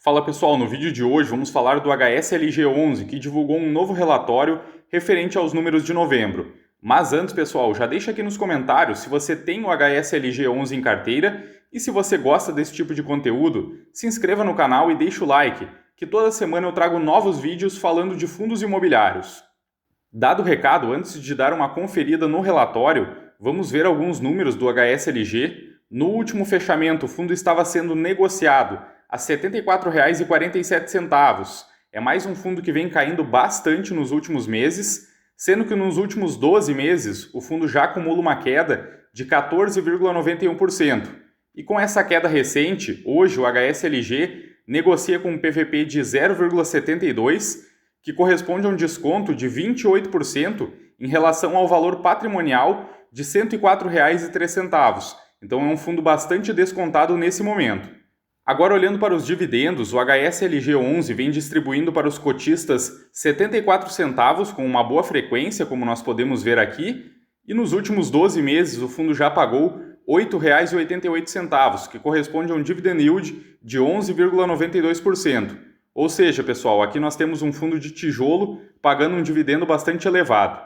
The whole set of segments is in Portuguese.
Fala pessoal, no vídeo de hoje vamos falar do HSLG11, que divulgou um novo relatório referente aos números de novembro. Mas antes, pessoal, já deixa aqui nos comentários se você tem o HSLG11 em carteira e se você gosta desse tipo de conteúdo, se inscreva no canal e deixa o like, que toda semana eu trago novos vídeos falando de fundos imobiliários. Dado o recado, antes de dar uma conferida no relatório, vamos ver alguns números do HSLG. No último fechamento, o fundo estava sendo negociado a R$ 74,47. É mais um fundo que vem caindo bastante nos últimos meses, sendo que nos últimos 12 meses o fundo já acumula uma queda de 14,91%. E com essa queda recente, hoje o HSLG negocia com um PVP de 0,72, que corresponde a um desconto de 28% em relação ao valor patrimonial de R$ 104,03. Então é um fundo bastante descontado nesse momento. Agora, olhando para os dividendos, o HSLG11 vem distribuindo para os cotistas 74 centavos com uma boa frequência, como nós podemos ver aqui, e nos últimos 12 meses o fundo já pagou R$ 8,88, que corresponde a um dividend yield de 11,92%. Ou seja, pessoal, aqui nós temos um fundo de tijolo pagando um dividendo bastante elevado.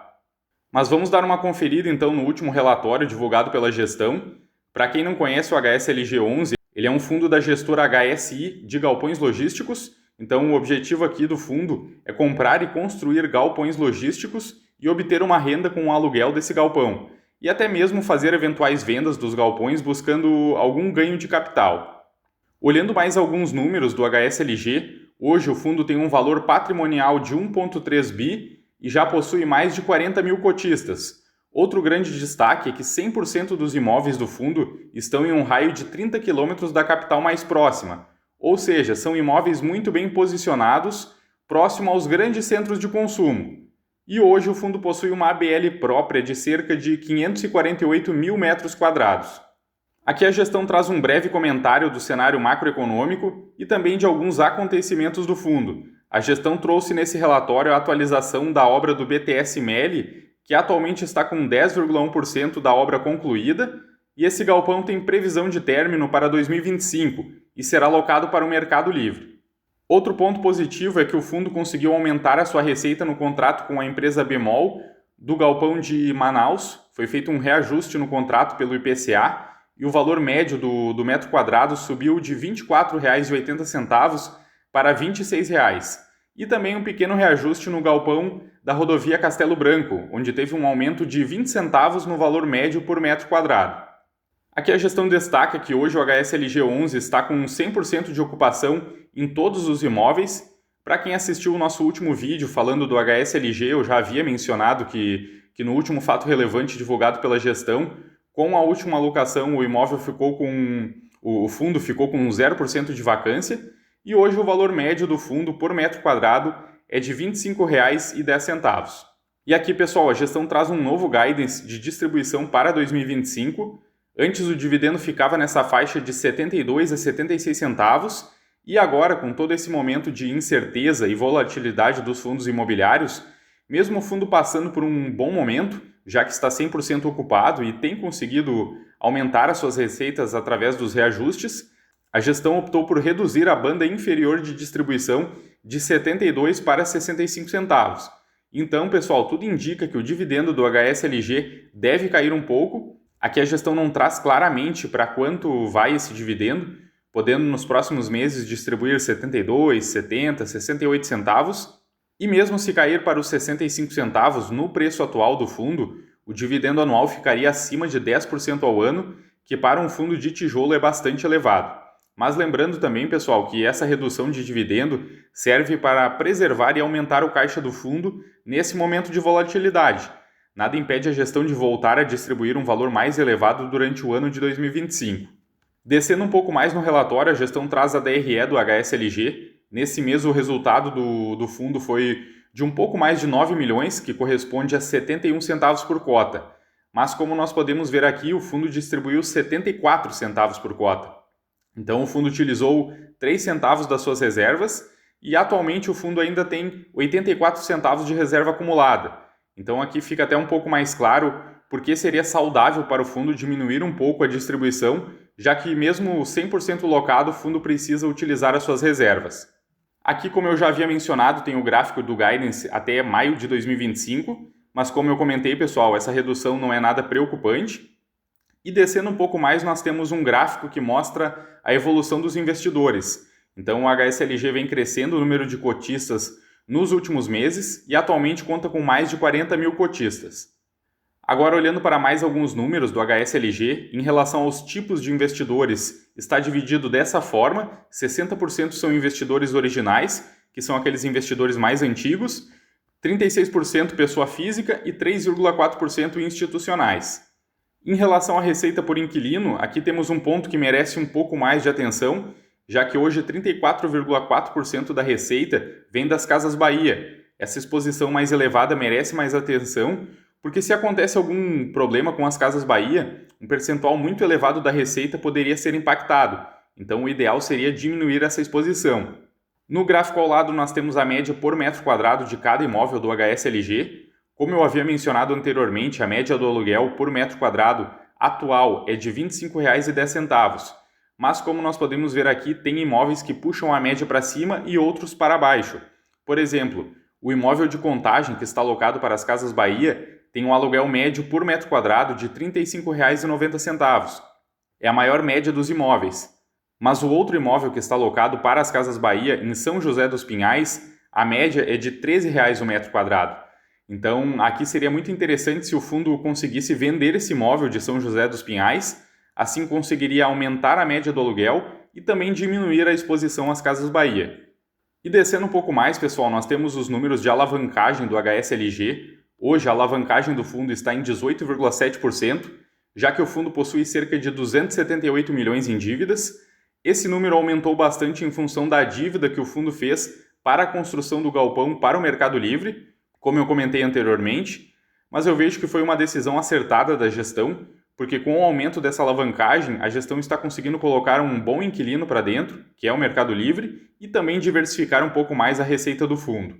Mas vamos dar uma conferida então no último relatório divulgado pela gestão. Para quem não conhece o HSLG11, ele é um fundo da gestora HSI de galpões logísticos. Então o objetivo aqui do fundo é comprar e construir galpões logísticos e obter uma renda com o aluguel desse galpão. E até mesmo fazer eventuais vendas dos galpões buscando algum ganho de capital. Olhando mais alguns números do HSLG, hoje o fundo tem um valor patrimonial de 1,3 bi e já possui mais de 40 mil cotistas. Outro grande destaque é que 100% dos imóveis do fundo estão em um raio de 30 km da capital mais próxima, ou seja, são imóveis muito bem posicionados, próximo aos grandes centros de consumo. E hoje o fundo possui uma ABL própria de cerca de 548 mil metros quadrados. Aqui a gestão traz um breve comentário do cenário macroeconômico e também de alguns acontecimentos do fundo. A gestão trouxe nesse relatório a atualização da obra do BTS Meli, que atualmente está com 10,1% da obra concluída, e esse galpão tem previsão de término para 2025 e será alocado para o mercado livre. Outro ponto positivo é que o fundo conseguiu aumentar a sua receita no contrato com a empresa Bemol do galpão de Manaus. Foi feito um reajuste no contrato pelo IPCA e o valor médio do metro quadrado subiu de R$ 24,80 para R$ 26,00. E também um pequeno reajuste no galpão da rodovia Castelo Branco, onde teve um aumento de 20 centavos no valor médio por metro quadrado. Aqui a gestão destaca que hoje o HSLG11 está com 100% de ocupação em todos os imóveis. Para quem assistiu o nosso último vídeo falando do HSLG, eu já havia mencionado que no último fato relevante divulgado pela gestão, com a última alocação o fundo ficou com 0% de vacância, e hoje o valor médio do fundo por metro quadrado é de R$ 25,10. E aqui, pessoal, a gestão traz um novo guidance de distribuição para 2025. Antes o dividendo ficava nessa faixa de 72 a 76 centavos, e agora, com todo esse momento de incerteza e volatilidade dos fundos imobiliários, mesmo o fundo passando por um bom momento, já que está 100% ocupado e tem conseguido aumentar as suas receitas através dos reajustes, a gestão optou por reduzir a banda inferior de distribuição de 72 para 65 centavos. Então, pessoal, tudo indica que o dividendo do HSLG deve cair um pouco. Aqui a gestão não traz claramente para quanto vai esse dividendo, podendo nos próximos meses distribuir 72, 70, 68 centavos. E mesmo se cair para os 65 centavos no preço atual do fundo, o dividendo anual ficaria acima de 10% ao ano, que para um fundo de tijolo é bastante elevado. Mas lembrando também, pessoal, que essa redução de dividendo serve para preservar e aumentar o caixa do fundo nesse momento de volatilidade. Nada impede a gestão de voltar a distribuir um valor mais elevado durante o ano de 2025. Descendo um pouco mais no relatório, a gestão traz a DRE do HSLG. Nesse mês, o resultado do fundo foi de um pouco mais de 9 milhões, que corresponde a 71 centavos por cota. Mas como nós podemos ver aqui, o fundo distribuiu 74 centavos por cota. Então o fundo utilizou 3 centavos das suas reservas e atualmente o fundo ainda tem 84 centavos de reserva acumulada. Então aqui fica até um pouco mais claro por que seria saudável para o fundo diminuir um pouco a distribuição, já que mesmo 100% locado, o fundo precisa utilizar as suas reservas. Aqui, como eu já havia mencionado, tem o gráfico do Guidance até maio de 2025, mas como eu comentei, pessoal, essa redução não é nada preocupante. E descendo um pouco mais, nós temos um gráfico que mostra a evolução dos investidores. Então, o HSLG vem crescendo o número de cotistas nos últimos meses e atualmente conta com mais de 40 mil cotistas. Agora, olhando para mais alguns números do HSLG, em relação aos tipos de investidores, está dividido dessa forma: 60% são investidores originais, que são aqueles investidores mais antigos, 36% pessoa física e 3,4% institucionais. Em relação à receita por inquilino, aqui temos um ponto que merece um pouco mais de atenção, já que hoje 34,4% da receita vem das Casas Bahia. Essa exposição mais elevada merece mais atenção, porque se acontece algum problema com as Casas Bahia, um percentual muito elevado da receita poderia ser impactado. Então, o ideal seria diminuir essa exposição. No gráfico ao lado, nós temos a média por metro quadrado de cada imóvel do HSLG. Como eu havia mencionado anteriormente, a média do aluguel por metro quadrado atual é de R$ 25,10. Mas, como nós podemos ver aqui, tem imóveis que puxam a média para cima e outros para baixo. Por exemplo, o imóvel de Contagem, que está alocado para as Casas Bahia, tem um aluguel médio por metro quadrado de R$ 35,90. É a maior média dos imóveis. Mas o outro imóvel que está alocado para as Casas Bahia, em São José dos Pinhais, a média é de R$ 13,00 o metro quadrado. Então, aqui seria muito interessante se o fundo conseguisse vender esse imóvel de São José dos Pinhais, assim conseguiria aumentar a média do aluguel e também diminuir a exposição às Casas Bahia. E descendo um pouco mais, pessoal, nós temos os números de alavancagem do HSLG. Hoje, a alavancagem do fundo está em 18,7%, já que o fundo possui cerca de 278 milhões em dívidas. Esse número aumentou bastante em função da dívida que o fundo fez para a construção do galpão para o Mercado Livre, como eu comentei anteriormente, mas eu vejo que foi uma decisão acertada da gestão, porque com o aumento dessa alavancagem, a gestão está conseguindo colocar um bom inquilino para dentro, que é o Mercado Livre, e também diversificar um pouco mais a receita do fundo.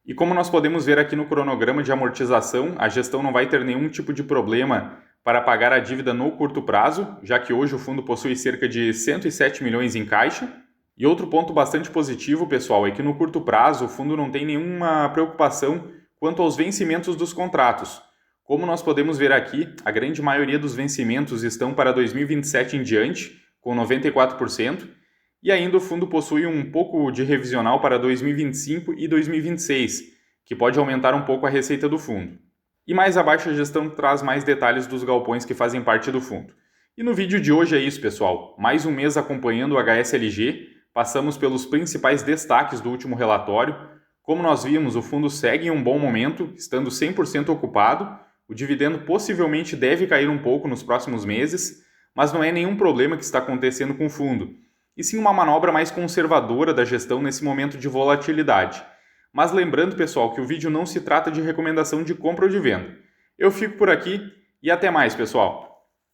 E como nós podemos ver aqui no cronograma de amortização, a gestão não vai ter nenhum tipo de problema para pagar a dívida no curto prazo, já que hoje o fundo possui cerca de 107 milhões em caixa. E outro ponto bastante positivo, pessoal, é que no curto prazo o fundo não tem nenhuma preocupação quanto aos vencimentos dos contratos. Como nós podemos ver aqui, a grande maioria dos vencimentos estão para 2027 em diante, com 94%, e ainda o fundo possui um pouco de revisional para 2025 e 2026, que pode aumentar um pouco a receita do fundo. E mais abaixo a gestão traz mais detalhes dos galpões que fazem parte do fundo. E no vídeo de hoje é isso, pessoal. Mais um mês acompanhando o HSLG, passamos pelos principais destaques do último relatório. Como nós vimos, o fundo segue em um bom momento, estando 100% ocupado. O dividendo possivelmente deve cair um pouco nos próximos meses, mas não é nenhum problema que está acontecendo com o fundo, e sim uma manobra mais conservadora da gestão nesse momento de volatilidade. Mas lembrando, pessoal, que o vídeo não se trata de recomendação de compra ou de venda. Eu fico por aqui e até mais, pessoal!